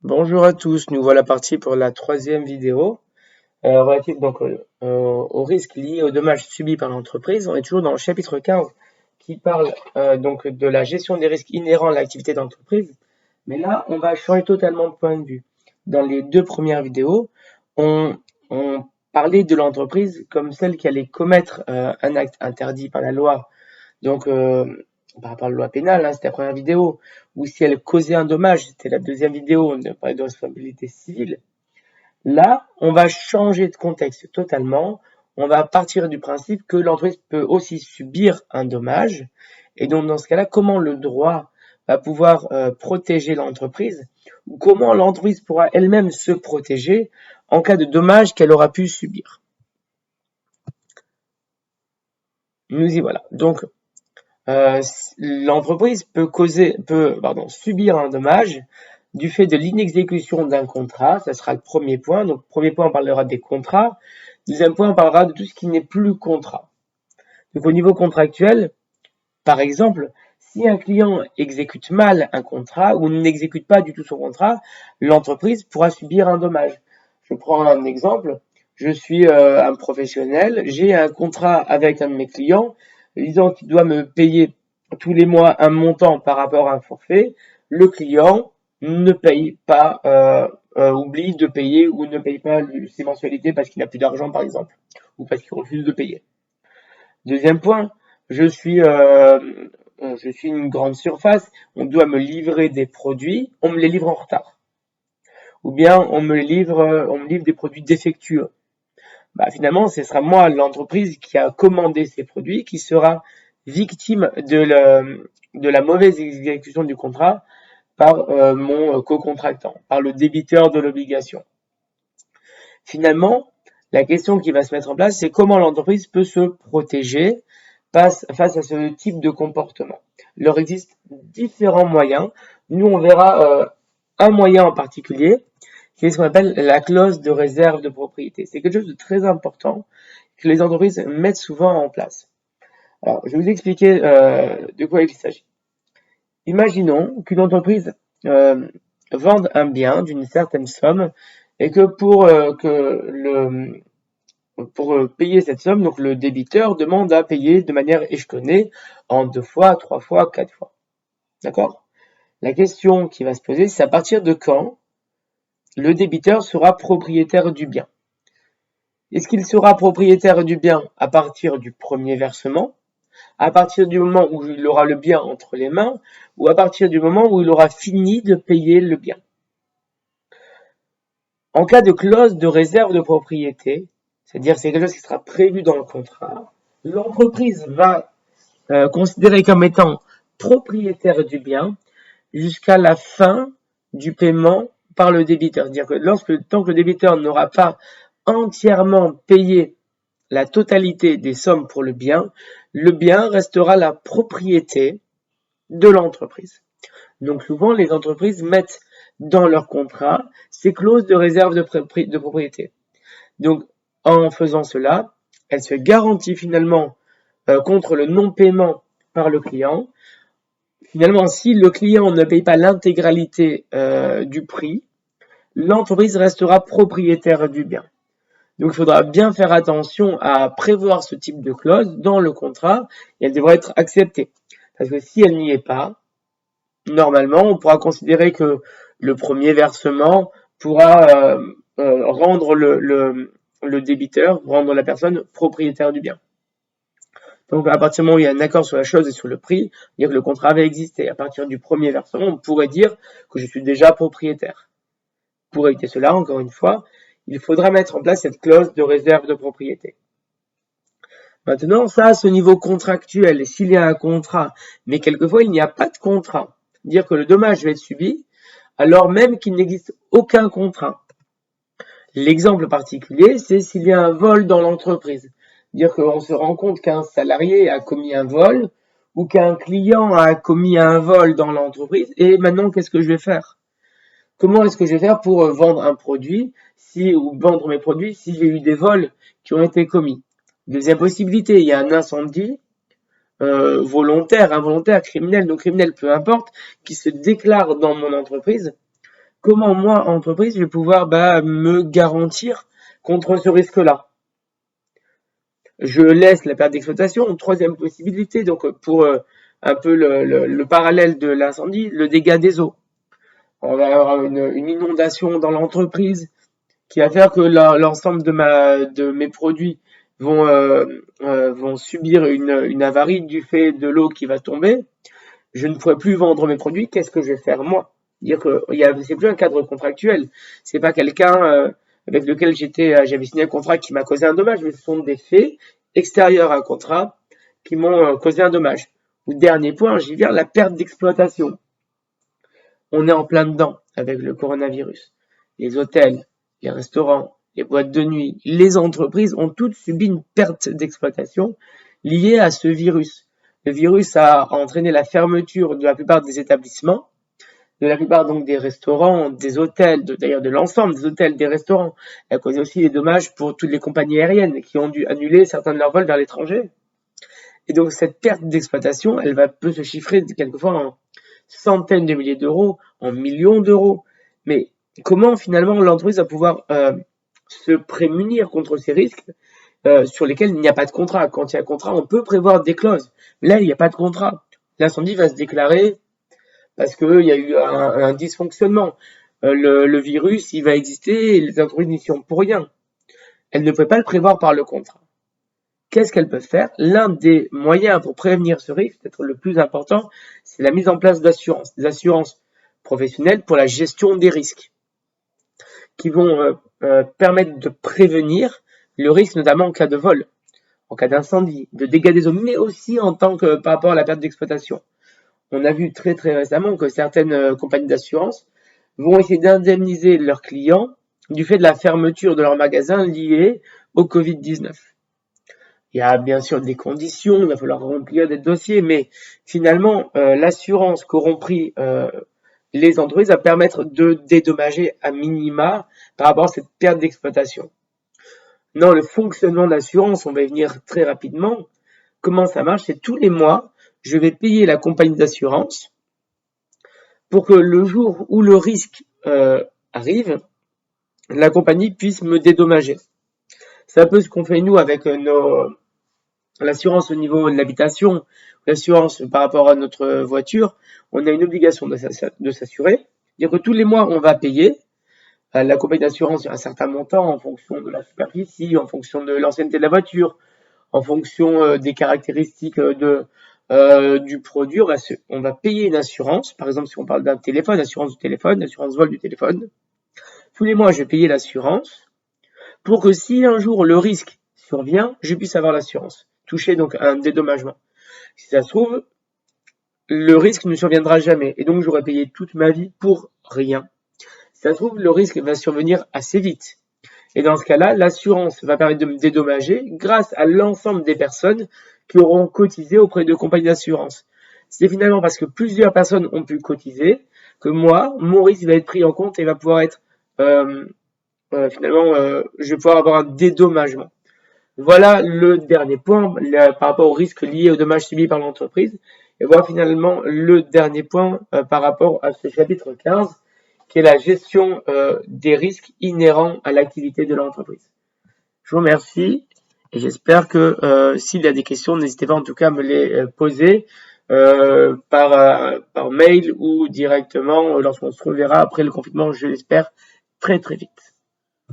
Bonjour à tous, nous voilà partis pour la troisième vidéo relative au risque lié aux dommages subis par l'entreprise. On est toujours dans le chapitre 15 qui parle donc de la gestion des risques inhérents à l'activité d'entreprise. Mais là, on va changer totalement de point de vue. Dans les deux premières vidéos, on parlait de l'entreprise comme celle qui allait commettre un acte interdit par la loi. Donc, par rapport à la loi pénale, hein, c'était la première vidéo, ou si elle causait un dommage, c'était la deuxième vidéo, on parlait de responsabilité civile. Là, on va changer de contexte totalement. On va partir du principe que l'entreprise peut aussi subir un dommage. Et donc, dans ce cas-là, comment le droit va pouvoir protéger l'entreprise, ou comment l'entreprise pourra elle-même se protéger en cas de dommage qu'elle aura pu subir. Nous y voilà. Donc, l'entreprise peut subir un dommage du fait de l'inexécution d'un contrat. Ça sera le premier point. Donc, premier point, on parlera des contrats. Deuxième point, on parlera de tout ce qui n'est plus contrat. Donc, au niveau contractuel, par exemple, si un client exécute mal un contrat ou n'exécute pas du tout son contrat, l'entreprise pourra subir un dommage. Je prends un exemple. Je suis un professionnel, j'ai un contrat avec un de mes clients, disant qu'il doit me payer tous les mois un montant par rapport à un forfait. Le client ne paye pas, oublie de payer ou ne paye pas ses mensualités parce qu'il n'a plus d'argent, par exemple, ou parce qu'il refuse de payer. Deuxième point, je suis, euh, je suis une grande surface, on doit me livrer des produits, on me les livre en retard. Ou bien on me livre des produits défectueux. Bah, finalement, ce sera moi, l'entreprise, qui a commandé ces produits, qui sera victime de la mauvaise exécution du contrat par mon co-contractant, par le débiteur de l'obligation. Finalement, la question qui va se mettre en place, c'est comment l'entreprise peut se protéger face à ce type de comportement. Il leur existe différents moyens. Nous, on verra un moyen en particulier, qui est ce qu'on appelle la clause de réserve de propriété. C'est quelque chose de très important que les entreprises mettent souvent en place. Alors, je vais vous expliquer de quoi il s'agit. Imaginons qu'une entreprise vende un bien d'une certaine somme et que pour payer cette somme, donc le débiteur demande à payer de manière échelonnée en 2 fois, 3 fois, 4 fois. D'accord? La question qui va se poser, c'est à partir de quand le débiteur sera propriétaire du bien. Est-ce qu'il sera propriétaire du bien à partir du premier versement, à partir du moment où il aura le bien entre les mains, ou à partir du moment où il aura fini de payer le bien? En cas de clause de réserve de propriété, c'est-à-dire c'est quelque chose qui sera prévu dans le contrat, l'entreprise va considérer comme étant propriétaire du bien jusqu'à la fin du paiement par le débiteur. C'est-à-dire que tant que le débiteur n'aura pas entièrement payé la totalité des sommes pour le bien restera la propriété de l'entreprise. Donc souvent, les entreprises mettent dans leur contrat ces clauses de réserve de propriété. Donc en faisant cela, elle se garantit finalement contre le non-paiement par le client. Finalement, si le client ne paye pas l'intégralité du prix, l'entreprise restera propriétaire du bien. Donc il faudra bien faire attention à prévoir ce type de clause dans le contrat et elle devra être acceptée. Parce que si elle n'y est pas, normalement, on pourra considérer que le premier versement pourra rendre le débiteur, rendre la personne propriétaire du bien. Donc à partir du moment où il y a un accord sur la chose et sur le prix, dire que le contrat avait existé. À partir du premier versement, on pourrait dire que je suis déjà propriétaire. Pour éviter cela, encore une fois, il faudra mettre en place cette clause de réserve de propriété. Maintenant, ça, à ce niveau contractuel, s'il y a un contrat, mais quelquefois, il n'y a pas de contrat, dire que le dommage va être subi, alors même qu'il n'existe aucun contrat. L'exemple particulier, c'est s'il y a un vol dans l'entreprise. Dire qu'on se rend compte qu'un salarié a commis un vol, ou qu'un client a commis un vol dans l'entreprise, et maintenant, qu'est-ce que je vais faire? Comment est-ce que je vais faire pour vendre un produit ou vendre mes produits si j'ai eu des vols qui ont été commis? Deuxième possibilité, il y a un incendie volontaire, involontaire, criminel, non criminel, peu importe, qui se déclare dans mon entreprise. comment moi, entreprise, je vais pouvoir me garantir contre ce risque-là? Je laisse la perte d'exploitation. Troisième possibilité, donc pour un peu le parallèle de l'incendie, le dégât des eaux. On va avoir une inondation dans l'entreprise qui va faire que l'ensemble de mes produits vont subir une avarie du fait de l'eau qui va tomber. Je ne pourrai plus vendre mes produits. Qu'est-ce que je vais faire moi? Dire que c'est plus un cadre contractuel. C'est pas quelqu'un avec lequel j'avais signé un contrat qui m'a causé un dommage, mais ce sont des faits extérieurs à un contrat qui m'ont causé un dommage. Ou dernier point, j'y viens, la perte d'exploitation. On est en plein dedans avec le coronavirus. Les hôtels, les restaurants, les boîtes de nuit, les entreprises ont toutes subi une perte d'exploitation liée à ce virus. Le virus a entraîné la fermeture de la plupart des établissements, de la plupart donc des restaurants, des hôtels, d'ailleurs de l'ensemble des hôtels, des restaurants. Il a causé aussi des dommages pour toutes les compagnies aériennes qui ont dû annuler certains de leurs vols vers l'étranger. Et donc cette perte d'exploitation, peut se chiffrer quelquefois en centaines de milliers d'euros, en millions d'euros. Mais comment finalement l'entreprise va pouvoir se prémunir contre ces risques sur lesquels il n'y a pas de contrat? Quand il y a un contrat, on peut prévoir des clauses. Là, il n'y a pas de contrat. L'incendie va se déclarer parce qu'il y a eu un dysfonctionnement. Le virus, il va exister et les entreprises n'y sont pour rien. Elles ne peuvent pas le prévoir par le contrat. Qu'est-ce qu'elles peuvent faire? L'un des moyens pour prévenir ce risque, peut-être le plus important, c'est la mise en place d'assurances, des assurances professionnelles pour la gestion des risques, qui vont permettre de prévenir le risque, notamment en cas de vol, en cas d'incendie, de dégâts des eaux, mais aussi en tant que par rapport à la perte d'exploitation. On a vu très très récemment que certaines compagnies d'assurance vont essayer d'indemniser leurs clients du fait de la fermeture de leurs magasins liés au Covid-19. Il y a bien sûr des conditions, il va falloir remplir des dossiers, mais finalement, l'assurance qu'auront pris les entreprises va permettre de dédommager à minima par rapport à cette perte d'exploitation. Non, le fonctionnement de l'assurance, on va y venir très rapidement. Comment ça marche? C'est tous les mois, je vais payer la compagnie d'assurance pour que le jour où le risque arrive, la compagnie puisse me dédommager. C'est un peu ce qu'on fait nous avec l'assurance au niveau de l'habitation, l'assurance par rapport à notre voiture. On a une obligation de s'assurer. C'est-à-dire que tous les mois, on va payer à la compagnie d'assurance un certain montant en fonction de la superficie, en fonction de l'ancienneté de la voiture, en fonction des caractéristiques du produit. On va payer une assurance. Par exemple, si on parle d'un téléphone, assurance du téléphone, assurance vol du téléphone. Tous les mois, je vais payer l'assurance pour que si un jour le risque survient, je puisse avoir l'assurance. Toucher donc un dédommagement. Si ça se trouve, le risque ne surviendra jamais. Et donc, j'aurais payé toute ma vie pour rien. Si ça se trouve, le risque va survenir assez vite. Et dans ce cas-là, l'assurance va permettre de me dédommager grâce à l'ensemble des personnes qui auront cotisé auprès de compagnies d'assurance. C'est finalement parce que plusieurs personnes ont pu cotiser que moi, mon risque va être pris en compte et va pouvoir être je vais pouvoir avoir un dédommagement. Voilà le dernier point par rapport au risque lié aux dommages subis par l'entreprise. Et voilà finalement le dernier point par rapport à ce chapitre 15, qui est la gestion des risques inhérents à l'activité de l'entreprise. Je vous remercie et j'espère que s'il y a des questions, n'hésitez pas en tout cas à me les poser par mail ou directement lorsqu'on se reverra après le confinement, je l'espère, très très vite.